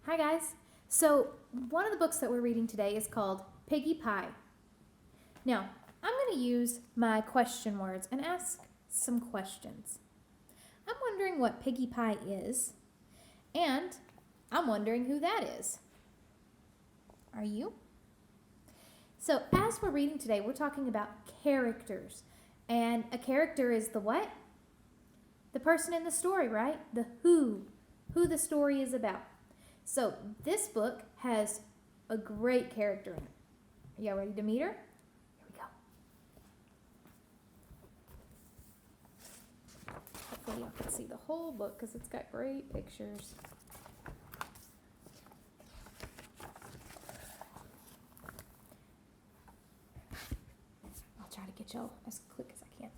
Hi guys. So, one of the books that we're reading today is called Piggie Pie. Now, I'm going to use my question words and ask some questions. I'm wondering what Piggie Pie is, and I'm wondering who that is. Are you? So, as we're reading today, we're talking about characters. And a character is the what? The person in the story, right? The who the story is about. So this book has a great character in it. Are y'all ready to meet her? Here we go. Hopefully y'all can see the whole book because it's got great pictures. I'll try to get y'all as quick as I can.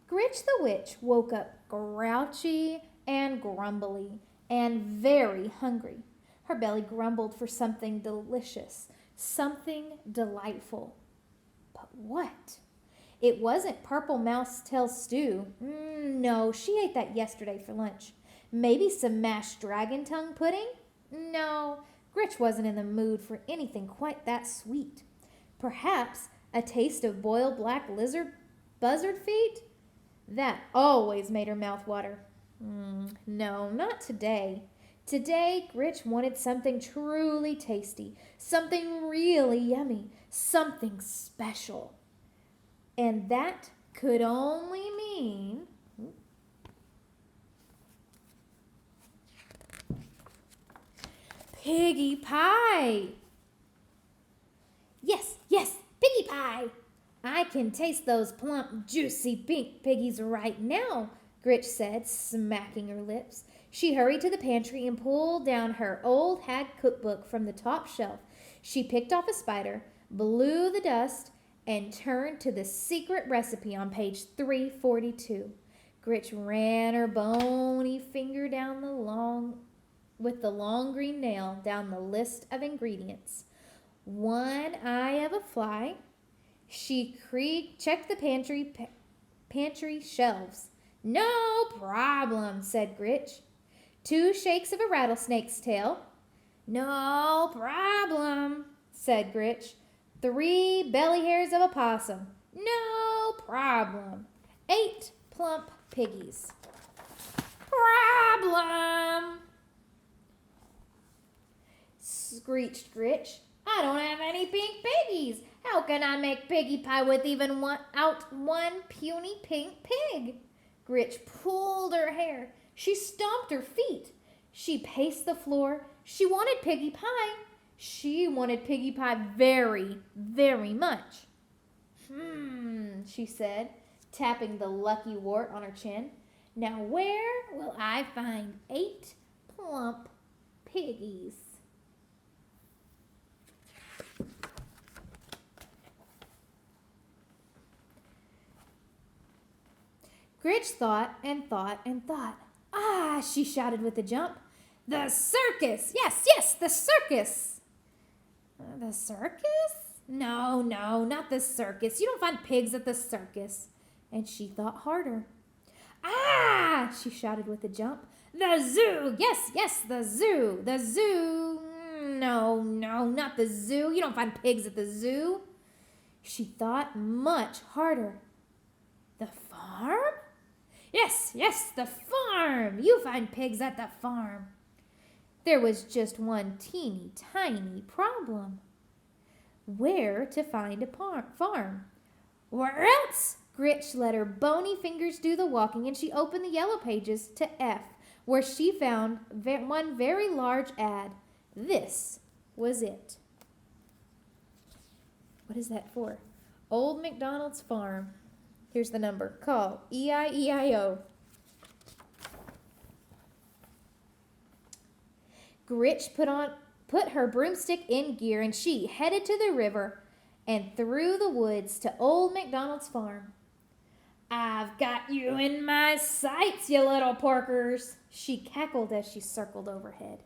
Gritch the witch woke up grouchy and grumbly and very hungry. Her belly grumbled for something delicious, something delightful. But what? It wasn't purple mouse tail stew. No, she ate that yesterday for lunch. Maybe some mashed dragon tongue pudding? No, Gritch wasn't in the mood for anything quite that sweet. Perhaps a taste of boiled black buzzard feet? That always made her mouth water. No, not today. Today, Gritch wanted something truly tasty, something really yummy, something special. And that could only mean Piggie Pie. Yes, Piggie Pie. I can taste those plump, juicy pink piggies right now, Gritch said, smacking her lips. She hurried to the pantry and pulled down her old hag cookbook from the top shelf. She picked off a spider, blew the dust, and turned to the secret recipe on page 342. Gritch ran her bony finger down with the long green nail down the list of ingredients. One eye of a fly. She checked the pantry shelves. No problem, said Gritch. 2 shakes of a rattlesnake's tail. No problem, said Gritch. 3 belly hairs of a possum. No problem. 8 plump piggies. Problem, screeched Gritch. I don't have any pink piggies. How can I make Piggie Pie with even one puny pink pig? Gritch pulled her hair. She stomped her feet. She paced the floor. She wanted Piggie Pie. She wanted Piggie Pie very, very much. She said, tapping the lucky wart on her chin. Now where will I find 8 plump piggies? Gritch thought and thought and thought. Ah, she shouted with a jump. The circus! Yes, the circus! The circus? No, not the circus. You don't find pigs at the circus. And she thought harder. Ah, she shouted with a jump. The zoo! Yes, the zoo! The zoo! No, not the zoo. You don't find pigs at the zoo. She thought much harder. The farm? Yes, the farm. You find pigs at the farm. There was just one teeny tiny problem. Where to find a farm? Where else? Gritch let her bony fingers do the walking, and she opened the yellow pages to F, where she found one very large ad. This was it. What is that for? Old MacDonald's Farm. Here's the number. Call E-I-E-I-O. Gritch put her broomstick in gear, and she headed to the river and through the woods to Old MacDonald's farm. I've got you in my sights, you little porkers, she cackled as she circled overhead.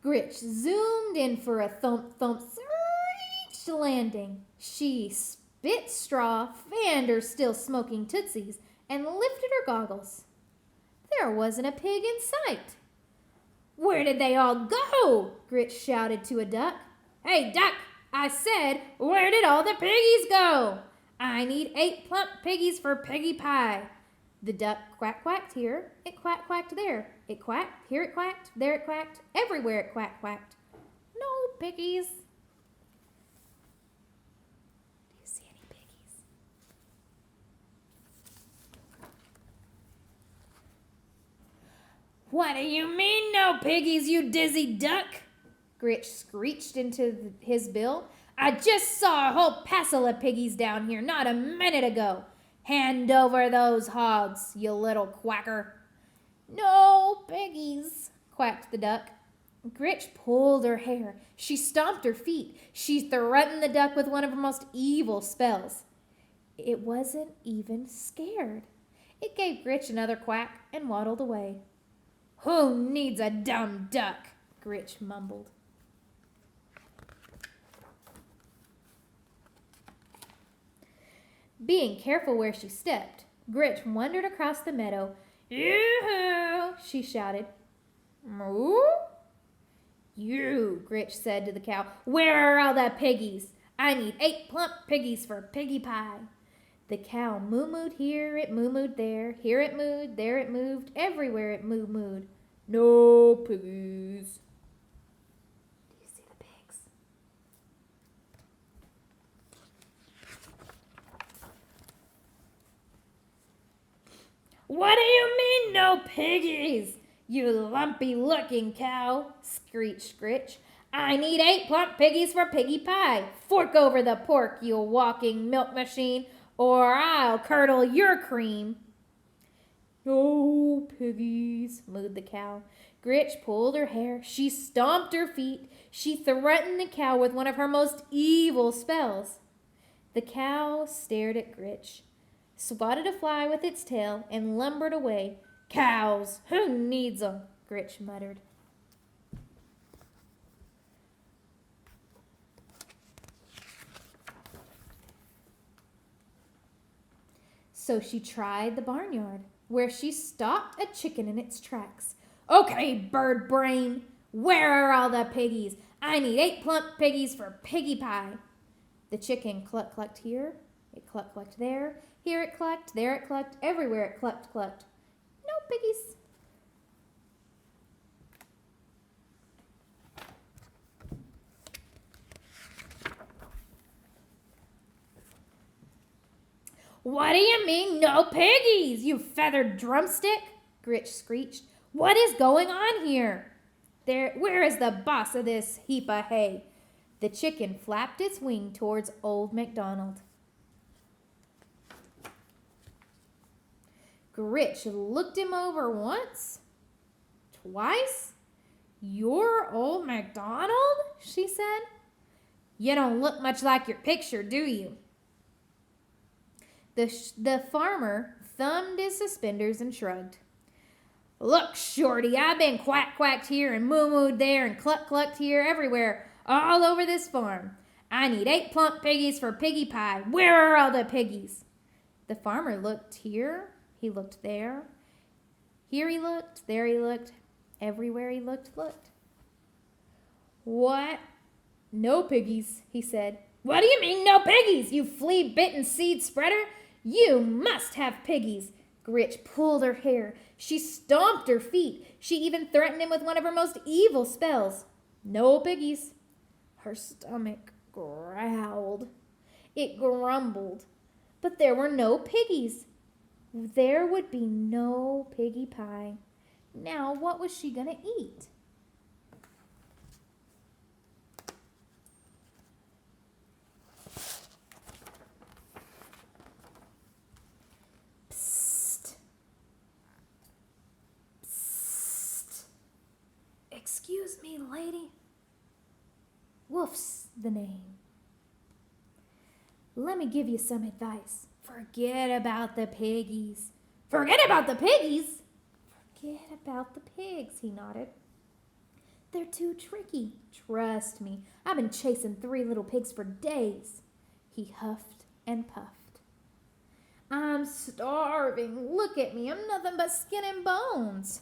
Gritch zoomed in for a thump-thump screech landing. She spit straw, fanned her still smoking tootsies, and lifted her goggles. There wasn't a pig in sight. "Where did they all go?" Gritch shouted to a duck. "Hey, duck, I said, where did all the piggies go? I need 8 plump piggies for Piggie Pie." The duck quack-quacked here, it quack-quacked there. It quacked, here it quacked, there it quacked, everywhere it quack-quacked. No piggies. Do you see any piggies? "What do you mean, no piggies, you dizzy duck?" Gritch screeched into his bill. "I just saw a whole passel of piggies down here not a minute ago. Hand over those hogs, you little quacker." "No piggies," quacked the duck. Gritch pulled her hair. She stomped her feet. She threatened the duck with one of her most evil spells. It wasn't even scared. It gave Gritch another quack and waddled away. "Who needs a dumb duck?" Gritch mumbled. Being careful where she stepped, Gritch wandered across the meadow. "Yoo-hoo!" she shouted. "Moo?" "You," Gritch said to the cow. "Where are all the piggies? I need 8 plump piggies for Piggie Pie." The cow moo-mooed here, it moo-mooed there. Here it mooed, there it moved, everywhere it moo-mooed. No piggies. Do you see the pigs? "What do you mean, no piggies? You lumpy-looking cow," screeched Gritch. "I need 8 plump piggies for Piggie Pie. Fork over the pork, you walking milk machine, or I'll curdle your cream." "No piggies," mooed the cow. Gritch pulled her hair. She stomped her feet. She threatened the cow with one of her most evil spells. The cow stared at Gritch, swatted a fly with its tail, and lumbered away. "Cows, who needs 'em?" Gritch muttered. So she tried the barnyard, where she stopped a chicken in its tracks. "Okay, bird brain, where are all the piggies? I need 8 plump piggies for Piggie Pie." The chicken clucked here, it clucked there. Here it clucked, there it clucked, everywhere it clucked. No piggies. "What do you mean, no piggies, you feathered drumstick?" Gritch screeched. "What is going on here? Where is the boss of this heap of hay?" The chicken flapped its wing towards Old MacDonald. Gritch looked him over once, twice. "You're Old MacDonald?" she said. "You don't look much like your picture, do you?" The farmer thumbed his suspenders and shrugged. "Look, Shorty, I've been quacked here and moo-mooed there and clucked here, everywhere, all over this farm. I need 8 plump piggies for Piggie Pie. Where are all the piggies?" The farmer looked here, he looked there. Here he looked, there he looked, everywhere he looked. "What? No piggies," he said. "What do you mean, no piggies, you flea-bitten seed spreader? You must have piggies." Gritch pulled her hair. She stomped her feet. She even threatened him with one of her most evil spells. No piggies. Her stomach growled. It grumbled. But there were no piggies. There would be no Piggie Pie. Now, what was she going to eat? "Excuse me, lady." Wolf's the name. "Let me give you some advice. Forget about the piggies." "Forget about the piggies?" "Forget about the pigs," he nodded. They're too tricky. Trust me, I've been chasing 3 little pigs for days. He huffed and puffed. I'm starving. Look at me. I'm nothing but skin and bones.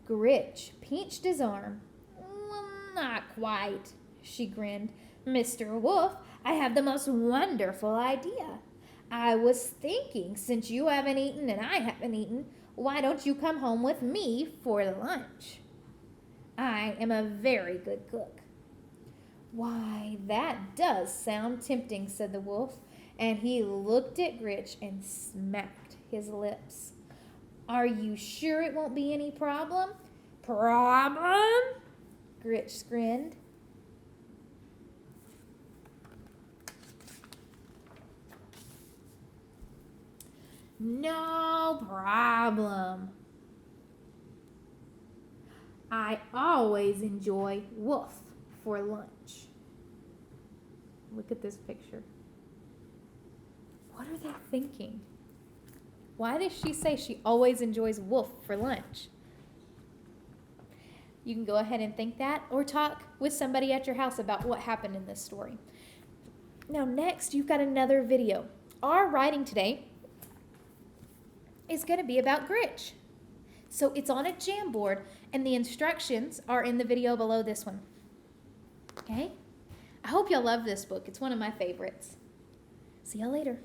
Gritch pinched his arm. Well, not quite, she grinned. Mr. Wolf, I have the most wonderful idea. I was thinking, since you haven't eaten and I haven't eaten, why don't you come home with me for lunch? I am a very good cook. Why, that does sound tempting, said the wolf, and he looked at Gritch and smacked his lips. Are you sure it won't be any problem? Problem? Gritch grinned. No problem. I always enjoy wolf for lunch. Look at this picture. What are they thinking? Why does she say she always enjoys wolf for lunch? You can go ahead and think that, or talk with somebody at your house about what happened in this story. Now next, you've got another video. Our writing today is going to be about Gritch. So it's on a Jamboard, and the instructions are in the video below this one. Okay? I hope y'all love this book. It's one of my favorites. See y'all later.